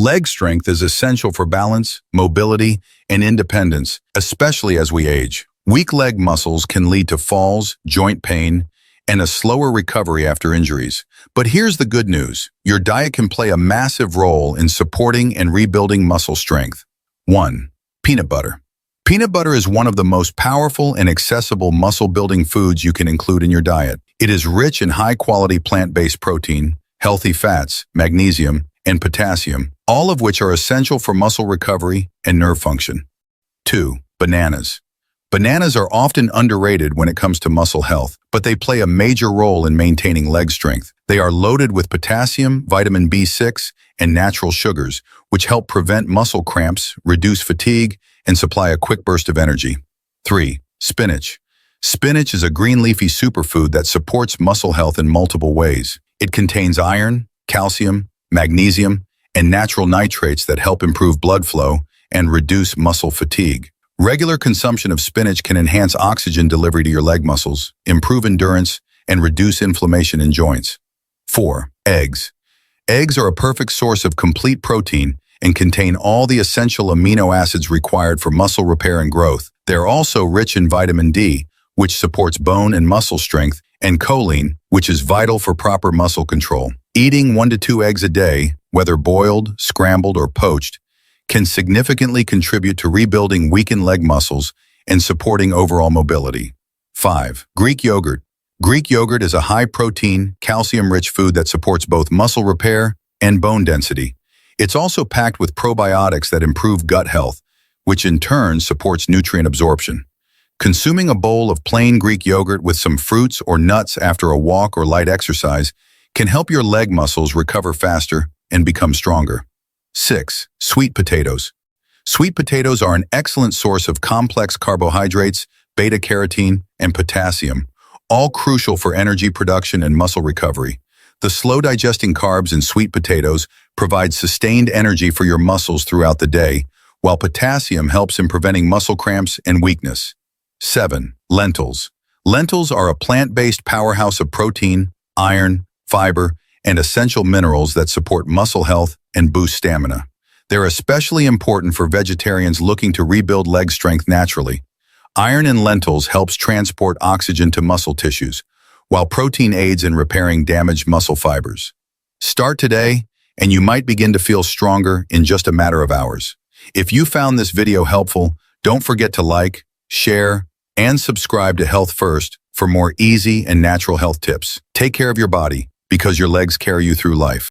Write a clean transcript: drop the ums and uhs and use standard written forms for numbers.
Leg strength is essential for balance, mobility, and independence, especially as we age. Weak leg muscles can lead to falls, joint pain, and a slower recovery after injuries. But here's the good news. Your diet can play a massive role in supporting and rebuilding muscle strength. 1. Peanut butter. Peanut butter is one of the most powerful and accessible muscle-building foods you can include in your diet. It is rich in high-quality plant-based protein, healthy fats, magnesium, and potassium, all of which are essential for muscle recovery and nerve function. 2. Bananas. Bananas are often underrated when it comes to muscle health, but they play a major role in maintaining leg strength. They are loaded with potassium, vitamin B6, and natural sugars, which help prevent muscle cramps, reduce fatigue, and supply a quick burst of energy. 3. Spinach. Spinach is a green leafy superfood that supports muscle health in multiple ways. It contains iron, calcium, magnesium, and natural nitrates that help improve blood flow and reduce muscle fatigue. Regular consumption of spinach can enhance oxygen delivery to your leg muscles, improve endurance, and reduce inflammation in joints. 4. Eggs. Eggs are a perfect source of complete protein and contain all the essential amino acids required for muscle repair and growth. They're also rich in vitamin D, which supports bone and muscle strength, and choline, which is vital for proper muscle control. Eating 1 to 2 eggs a day, whether boiled, scrambled, or poached, can significantly contribute to rebuilding weakened leg muscles and supporting overall mobility. 5. Greek yogurt. Greek yogurt is a high-protein, calcium-rich food that supports both muscle repair and bone density. It's also packed with probiotics that improve gut health, which in turn supports nutrient absorption. Consuming a bowl of plain Greek yogurt with some fruits or nuts after a walk or light exercise can help your leg muscles recover faster and become stronger. 6. Sweet potatoes. Sweet potatoes are an excellent source of complex carbohydrates, beta-carotene, and potassium, all crucial for energy production and muscle recovery. The slow-digesting carbs in sweet potatoes provide sustained energy for your muscles throughout the day, while potassium helps in preventing muscle cramps and weakness. 7. Lentils. Lentils are a plant-based powerhouse of protein, iron, fiber, and essential minerals that support muscle health and boost stamina. They're especially important for vegetarians looking to rebuild leg strength naturally. Iron in lentils helps transport oxygen to muscle tissues, while protein aids in repairing damaged muscle fibers. Start today, and you might begin to feel stronger in just a matter of hours. If you found this video helpful, don't forget to like, share, and subscribe to Health First for more easy and natural health tips. Take care of your body, because your legs carry you through life.